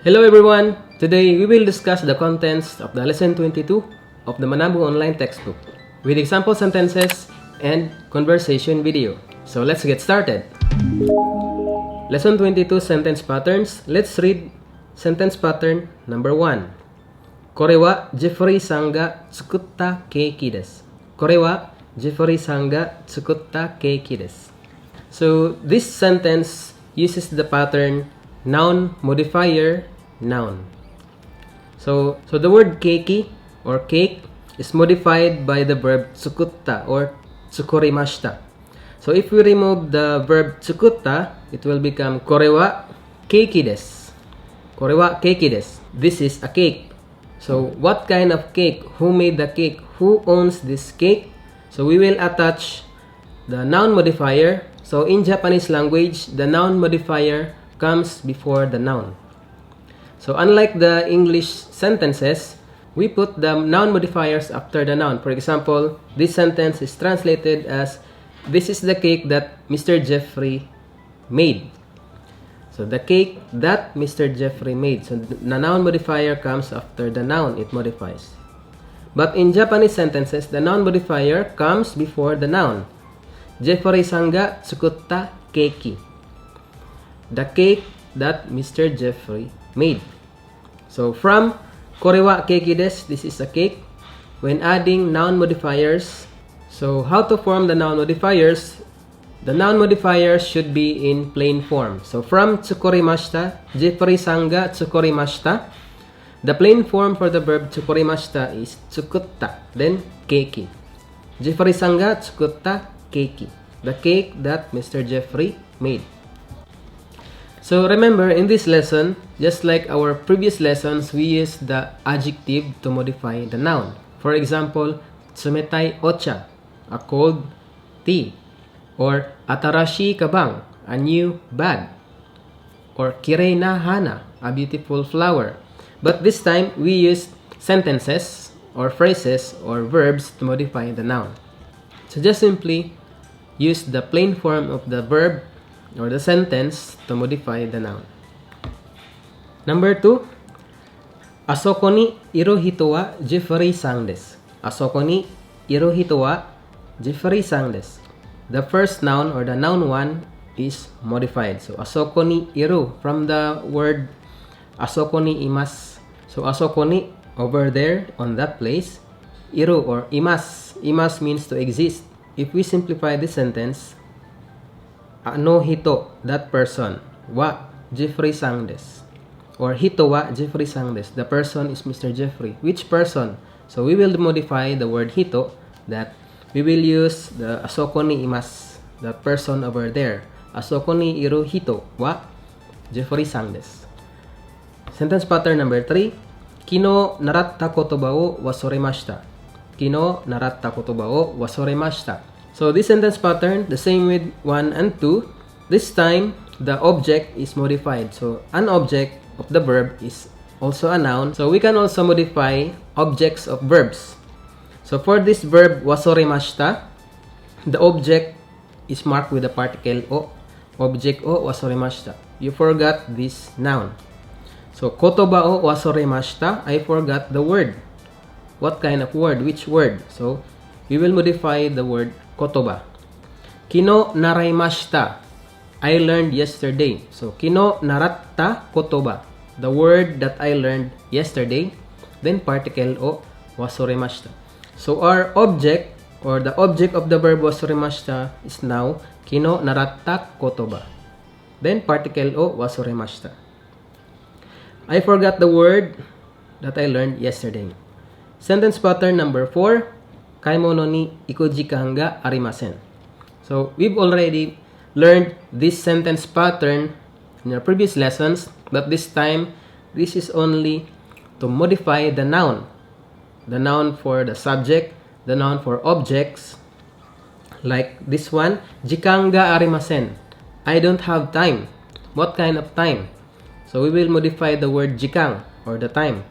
Hello everyone! Today we will discuss the contents of the lesson 22 of the MANABU online textbook with example sentences and conversation video. So let's get started. Lesson 22 sentence patterns. Let's read sentence pattern number 1. これはジェフリーさんが作ったケーキです。これはジェフリーさんが作ったケーキです。So this sentence uses the pattern noun modifier noun. So the word keiki or cake is modified by the verb tsukutta or tsukurimashita. So if we remove the verb tsukutta, it will become kore wa keiki desu. Kore wa keiki desu. This is a cake. So what kind of cake? Who made the cake? Who owns this cake? So we will attach the noun modifier. So in Japanese language, the noun modifier comes before the noun. So unlike the English sentences, we put the noun modifiers after the noun. For example, this sentence is translated as, this is the cake that Mr. Jeffrey made. So the cake that Mr. Jeffrey made. So the noun modifier comes after the noun it modifies. But in Japanese sentences, the noun modifier comes before the noun. Jeffrey-san ga tsukutta keiki. The cake that Mr. Jeffrey made. So from kore wa keiki desu, this is a cake. When adding noun modifiers, so how to form the noun modifiers? The noun modifiers should be in plain form. So from tsukurimashita, Jeffrey-san ga tsukurimashita. The plain form for the verb tsukurimashita is tsukutta, then keiki. Jeffrey-san ga tsukutta keiki. The cake that Mr. Jeffrey made. So remember, in this lesson, just like our previous lessons, we use the adjective to modify the noun. For example, tsumetai ocha, a cold tea. Or atarashi kabang, a new bag. Or kirei na hana, a beautiful flower. But this time, we use sentences or phrases or verbs to modify the noun. So just simply use the plain form of the verb or the sentence to modify the noun. Number 2, asoko ni iru hito wa Jeffrey-san desu. Asoko ni iru hito wa Jeffrey-san desu. The first noun or the noun 1 is modified. So asoko ni iru, from the word asoko ni imasu. So asoko ni, over there on that place. Iru or imasu. Imasu means to exist. If we simplify this sentence, ano hito, that person, wa Jeffrey-san desu. Or hito wa Jeffrey-san desu. The person is Mr. Jeffrey. Which person? So we will modify the word hito, that we will use the asoko ni imasu, that person over there. Asoko ni iru hito wa Jeffrey-san desu. Sentence pattern number 3. Kino naratta kotoba o wasoremashita. Kino naratta kotoba o wasoremashita. So this sentence pattern, the same with 1 and 2. This time, the object is modified. So an object of the verb is also a noun. So we can also modify objects of verbs. So for this verb wasoremashita, the object is marked with the particle o. Object o wasoremashita. You forgot this noun. So kotoba o wasoremashita, I forgot the word. What kind of word? Which word? So we will modify the word kotoba. Kino naraimashita, I learned yesterday. So kino naratta kotoba, the word that I learned yesterday. Then particle o wasoremashita. So our object or the object of the verb wasoremashita is now kino naratta kotoba. Then particle o wasoremashita. I forgot the word that I learned yesterday. Sentence pattern number 4. Kaimono ni iku jikan ga arimasen. So we've already learned this sentence pattern in our previous lessons, but this time this is only to modify the noun. The noun for the subject, the noun for objects. Like this one, jikan ga arimasen. I don't have time. What kind of time? So we will modify the word jikan or the time.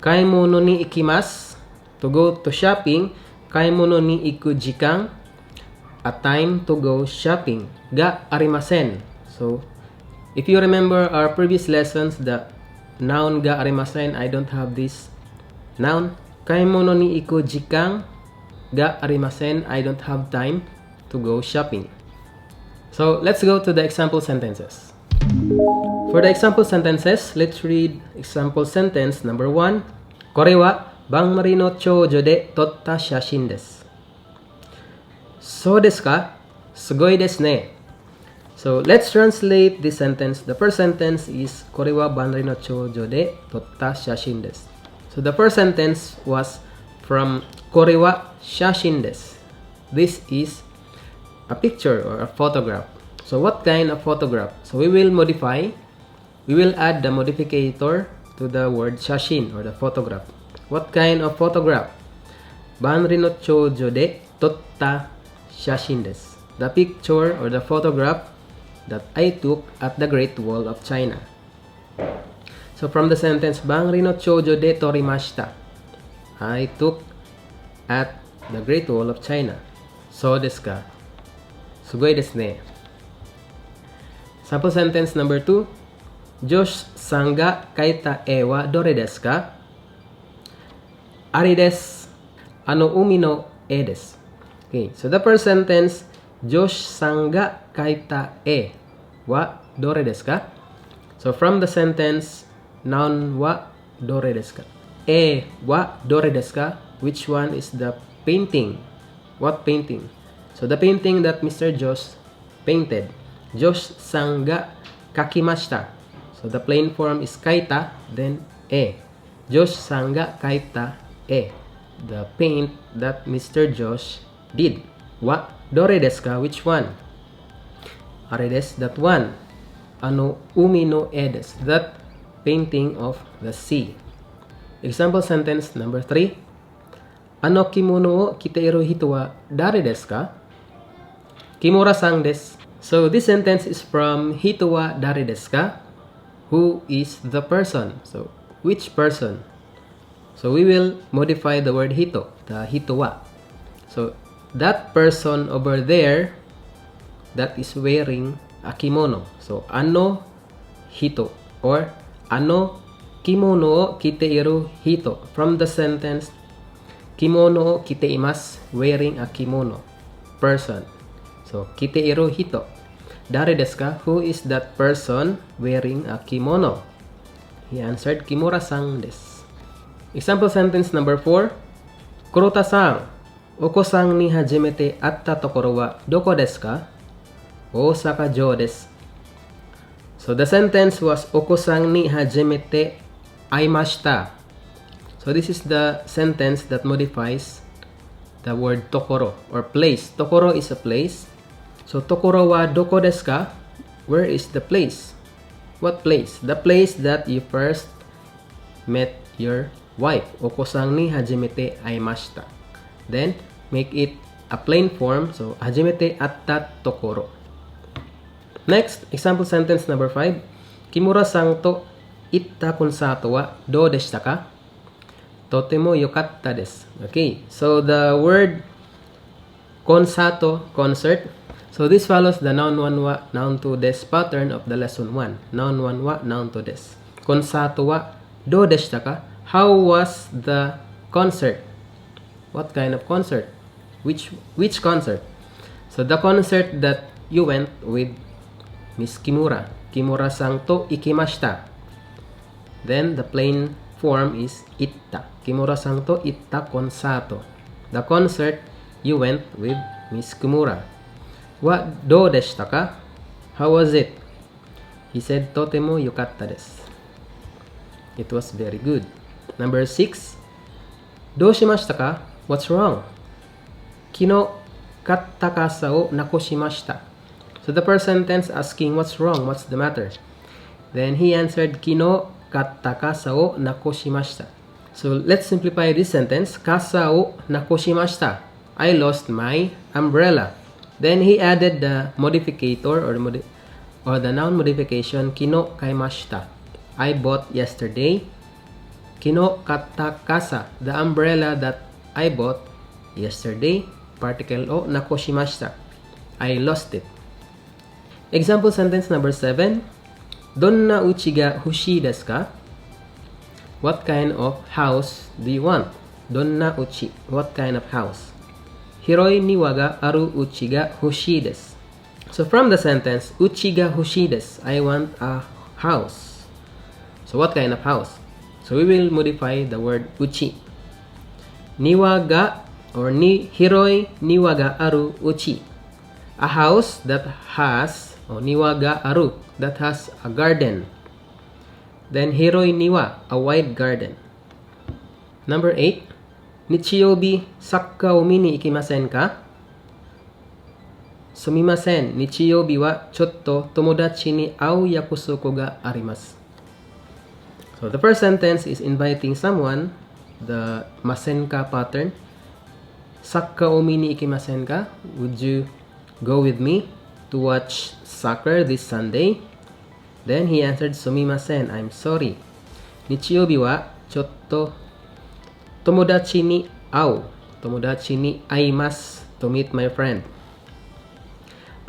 Kaimono ni ikimasu, to go to shopping. Kaimono ni iku jikan, a time to go shopping. Ga arimasen. So if you remember our previous lessons, the noun ga arimasen, I don't have this noun. Kaimono ni iko jikang ga arimasen, I don't have time to go shopping. So let's go to the example sentences. For the example sentences, let's read example sentence number 1. Kore wa banmari no choujo de totta shashin desu. So desu ka? Sugoi desu ne. So let's translate this sentence. The first sentence is Kore wa banmari no choujo de totta shashin desu. So the first sentence was from Kore wa shashin desu. This is a picture or a photograph. So what kind of photograph? So we will add the modificator to the word shashin or the photograph. What kind of photograph? Banri no choujo de totta shashin desu. The picture or the photograph that I took at the Great Wall of China. So from the sentence, Banri no choujo de torimashita. I took at the Great Wall of China. So desu ka? Sugoi desu ne. Sample sentence number 2. Josh san ga kaita e wa dore desu ka? Ari desu. Umi no e desu. Okay, so the first sentence, Josh san ga kaita e wa dore desu ka? So from the sentence, noun wa dore desu ka? E wa dore desu ka? Which one is the painting? What painting? So the painting that Mr. Josh painted. Josh san ga kakimashita. So the plain form is kaita, then e. Josh san ga kaita e. The paint that Mr. Josh did. Wa dore desu ka? Which one? Are desu, that one. Umi no e desu. That painting of the sea. Example sentence number 3. Kimono o kiteiru hito wa dare desu ka? Kimura-san desu. So this sentence is from hito wa dare desu ka? Who is the person? So which person? So we will modify the word hito, the hito wa. So that person over there that is wearing a kimono. So hito or kimono o kiteiru hito. From the sentence, kimono o kiteimasu, wearing a kimono, person. So kiteiru hito. Dare desu ka? Who is that person wearing a kimono? He answered, Kimura-san desu. Example sentence number 4. Kurota-san, oko-san ni hajimete atta tokoro wa doko desu ka? Osaka jo desu. So the sentence was oko-san ni hajimete aimashita. So this is the sentence that modifies the word tokoro or place. Tokoro is a place. So tokoro wa doko desu ka? Where is the place? What place? The place that you first met your wife. Oko-san ni hajimete aimashita. Then make it a plain form. So hajimete atta tokoro. Next, example sentence number 5. Kimura-san to itta konsato wa do deshita ka? Totemo yokatta desu. Okay, so the word konsato, concert. So this follows the noun 1 wa, noun 2 des pattern of the lesson 1. Noun 1 wa, noun 2 des. Konsato wa do deshita ka? How was the concert? What kind of concert? Which concert? So the concert that you went with Miss Kimura. Kimura-san to ikimashita. Then the plain form is itta. Kimura-san to itta konsato. The concert you went with Miss Kimura. Wa do deshita ka? How was it? He said, totemo yokatta desu. It was very good. Number 6. Do shimashita ka? What's wrong? Kino katta kasa o nakoshimashita. So the first sentence asking what's wrong, what's the matter? Then he answered, Kino katta kasa o nakoshimashita. So let's simplify this sentence. Kasa o nakoshimashita. I lost my umbrella. Then he added the modificator or the noun modification, kino kaimashita. I bought yesterday. Kino katta kasa. The umbrella that I bought yesterday. Particle o nakoshimashita. I lost it. Example sentence number 7. Donna uchi ga hoshii desu ka? What kind of house do you want? Donna uchi. What kind of house? Hiroi niwa ga aru uchi ga hoshii desu. So from the sentence, uchi ga hoshii desu, I want a house. So what kind of house? So we will modify the word uchi. Niwa ga or hiroi niwa ga aru uchi. A house that has, or niwa ga aru, that has a garden. Then hiroi niwa, a wide garden. Number 8. Nichiyobi sakka o mini ikimasen ka? Sumimasen, nichiyobi wa chotto tomodachi ni au yakusoku ga arimasu. So the first sentence is inviting someone, the masenka pattern. Sakka o mini ikimasen ka? Would you go with me to watch soccer this Sunday? Then he answered, sumimasen, I'm sorry. Nichiyobi wa chotto tomodachi ni au. Tomodachi ni aimasu, to meet my friend.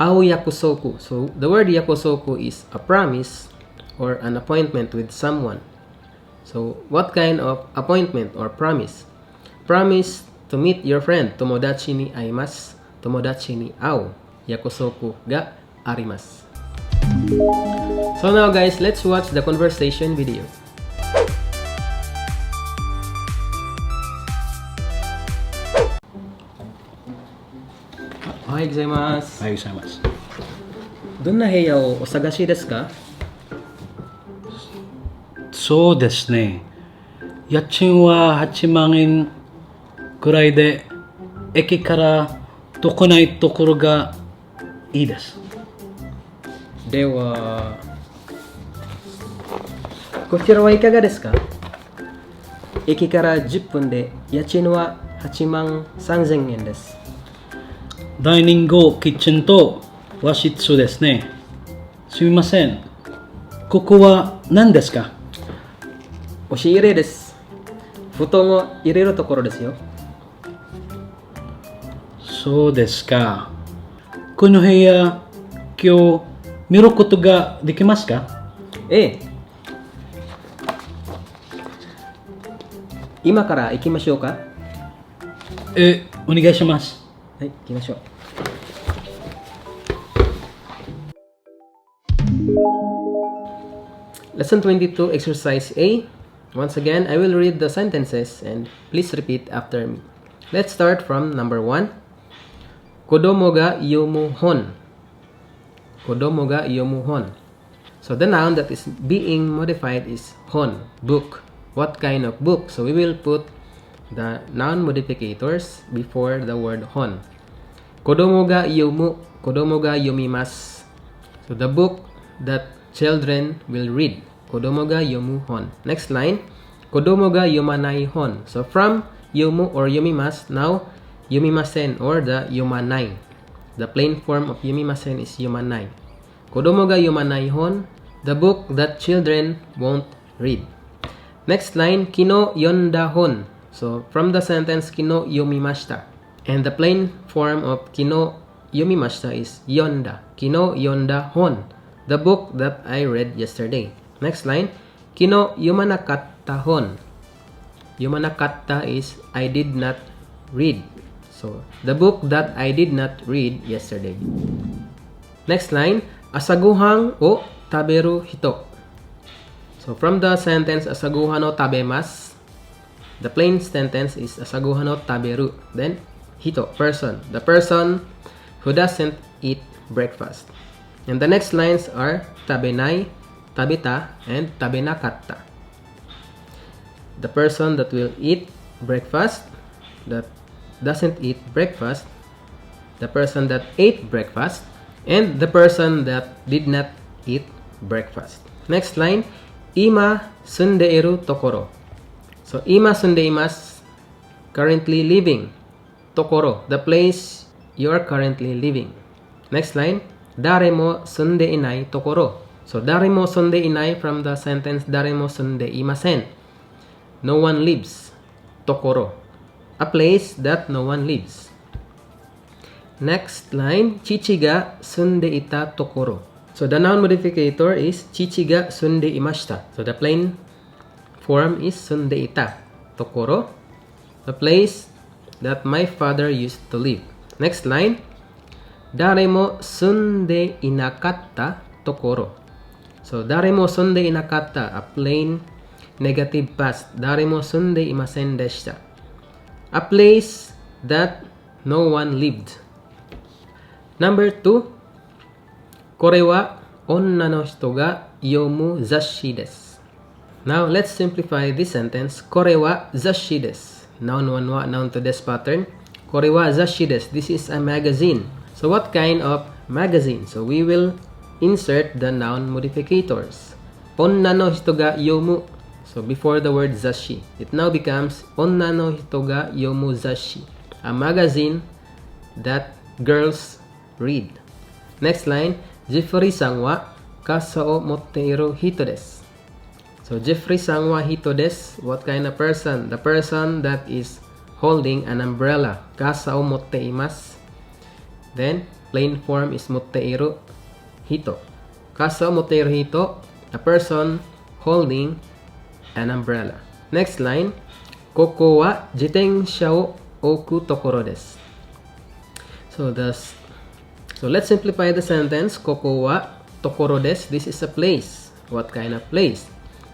Au yakusoku. So the word yakusoku is a promise or an appointment with someone. So what kind of appointment or promise? Promise to meet your friend. Tomodachi ni aimasu. Tomodachi ni au. Yakusoku ga arimasu. So now guys, let's watch the conversation video. Ohayou gozaimasu. はい、ございます。どんな部屋をお探しですか？そうですね。家賃は8万円くらいで、駅から遠くないところがいいです。では、こちらはいかがですか？駅から10分で家賃は8万3000円です。ダイニング、キッチンと和室ですね。すみません。ここは何ですか？押し入れです。布団を入れるところですよ。そうですか。この部屋、今日見ることができますか？ええ。今から行きましょうか？お願いします。はい、行きましょう。Lesson 22, Exercise A. Once again, I will read the sentences and please repeat after me. Let's start from number 1. Kodomo ga yomu hon. Kodomo ga yomu hon. So the noun that is being modified is hon, book. What kind of book? So we will put the noun modificators before the word hon. Kodomo ga yomu, kodomo ga yomimasu. So the book that children will read. Kodomo ga yomu hon. Next line. Kodomo ga yomanai hon. So from yomu or yomimasu, now yomimasen or the yomanai. The plain form of yomimasen is yomanai. Kodomo ga yomanai hon. The book that children won't read. Next line. Kino yonda hon. So from the sentence kino yomimashita. And the plain form of kino yomimashita is yonda. Kino yonda hon. The book that I read yesterday. Next line. Kino yomanakatta hon. Yomanakatta is I did not read. So the book that I did not read yesterday. Next line. Asagohan o taberu hito. So from the sentence asagohan o tabemasu, the plain sentence is asagohan o taberu. Then hito, person. The person who doesn't eat breakfast. And the next lines are tabenai, tabeta, and tabenakatta. The person that will eat breakfast, that doesn't eat breakfast, the person that ate breakfast, and the person that did not eat breakfast. Next line, ima sundeiru tokoro. So ima sundeimasu, currently living. Tokoro, the place you are currently living. Next line, dare mo sundeinai tokoro. So dare mo sundeinai from the sentence dare mo sundeimasen. No one lives. Tokoro, a place that no one lives. Next line, chichi ga sundeita tokoro. So the noun modificator is chichi ga sundeimashita. So the plain form is sundeita. Tokoro, the place that my father used to live. Next line, dare mo sunde inakatta tokoro. So, dare mo sunde inakatta, a plain negative past. Dare mo sunde imasen deshita. A place that no one lived. Number 2, kore wa onna no hito ga yomu zashi desu. Now, let's simplify this sentence. Kore wa zashi desu. Noun 1 wa, noun to des pattern. Kore wa zashi desu. This is a magazine. So, what kind of magazine? So, we will insert the noun modificators. Onna no hito ga yomu. So, before the word zashi, it now becomes onna no hito ga yomu zashi. A magazine that girls read. Next line, Jeffrey-san wa kasa o motteiru hito desu. So, Jeffrey-san wa hito desu. What kind of person? The person that is holding an umbrella. Kasa o motteimasu. Then, plain form is motteiru hito. Kasa o motteiru hito, a person holding an umbrella. Next line, koko wa jitensha o oku tokoro desu. So let's simplify the sentence. Koko wa tokoro desu. This is a place. What kind of place?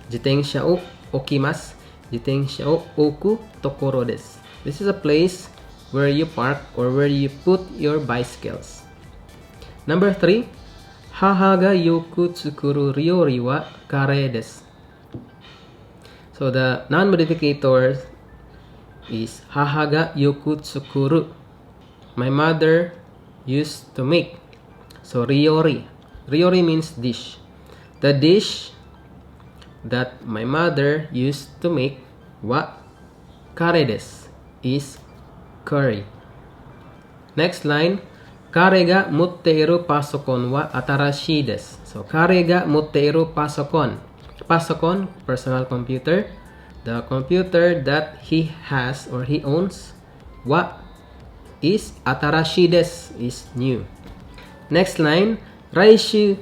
Jitensha o okimasu. Jitensha o oku tokoro desu. This is a place where you park or where you put your bicycles. Number 3, haha ga yoku tsukuru ryori wa kare desu. So the noun modificator is haha ga yoku tsukuru. My mother used to make. So ryori. Ryori means dish. The dish that my mother used to make wa kare desu is curry. Next line, kare ga motteiru pasokon wa atarashi desu. So kare ga motteiru pasokon. Pasokon, personal computer. The computer that he has or he owns wa is atarashi desu, is new. Next line, raishu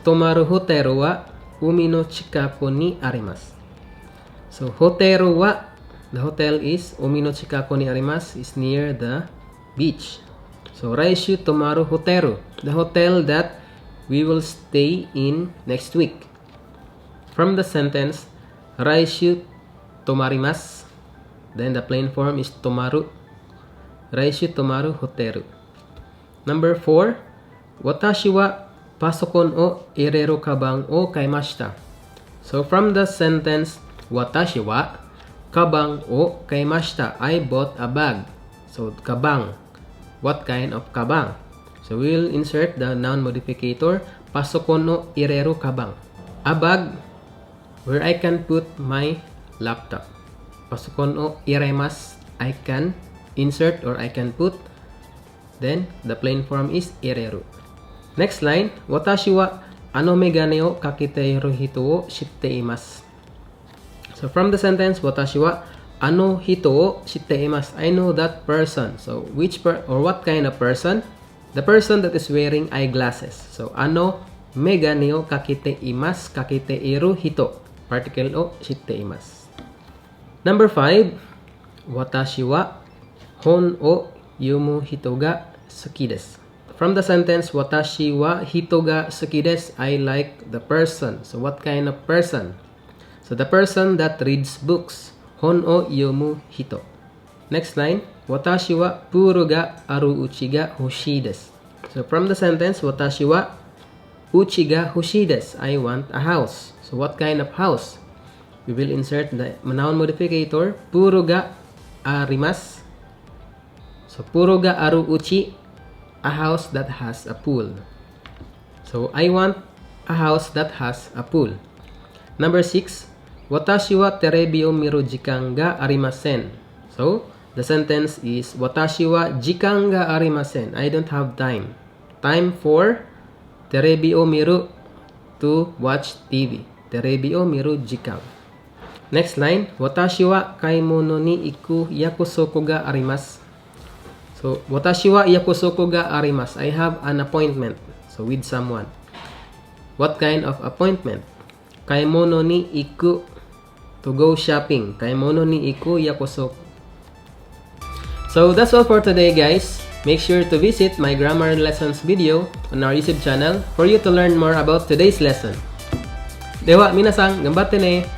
tomaru hoteru wa umi no chikaku ni arimasu. So hoteru wa, the hotel is umi no chikaku ni arimasu, is near the beach. So raishu tomaru hoteru, the hotel that we will stay in next week. From the sentence, raishu tomarimasu, then the plain form is tomaru. Raishu tomaru hoteru. Number 4, watashi wa pasokon o ireru kabang o kaimashita. So from the sentence, watashi wa kabang o kaimashita, I bought a bag. So kabang, what kind of kabang? So we will insert the noun modificator, pasokon no ireru kabang. A bag where I can put my laptop. Pasokon o iremasu, I can insert or I can put. Then the plain form is ireru. Next line, watashi wa ano megane o kakiteiru hito o shitte imasu. So from the sentence, watashi wa ano hito o shitte imasu, I know that person. So which or what kind of person? The person that is wearing eyeglasses. So ano megane o kakite imasu, kakiteiru hito, particle o shitte imasu. Number 5, watashi wa hon o yumu hito ga suki desu. From the sentence, watashi wa hito ga suki desu, I like the person. So what kind of person? So the person that reads books. Hon o yumu hito. Next line, watashi wa puro ga aru uchi ga hoshii desu. So from the sentence, watashi wa uchi ga hoshii desu, I want a house. So what kind of house? We will insert the noun modificator, puro ga arimasu. So puro ga aru uchi, a house that has a pool. So I want a house that has a pool. Number 6, watashi wa terebi o miru jikan ga arimasen. So the sentence is watashi wa jikan ga arimasen. I don't have time. Time for terebi o miru, to watch TV. Terebi o miru jikan. Next line, watashi wa kaimono ni iku yakusoko ga arimasu. So, watashi wa yakusoko ga arimasu. I have an appointment. So, with someone. What kind of appointment? Kaimono ni iku to go shopping. Kay mono ni iku yakusok. So that's all for today, guys. Make sure to visit my grammar lessons video on our YouTube channel for you to learn more about today's lesson. Dewa, minasang, gambate ne!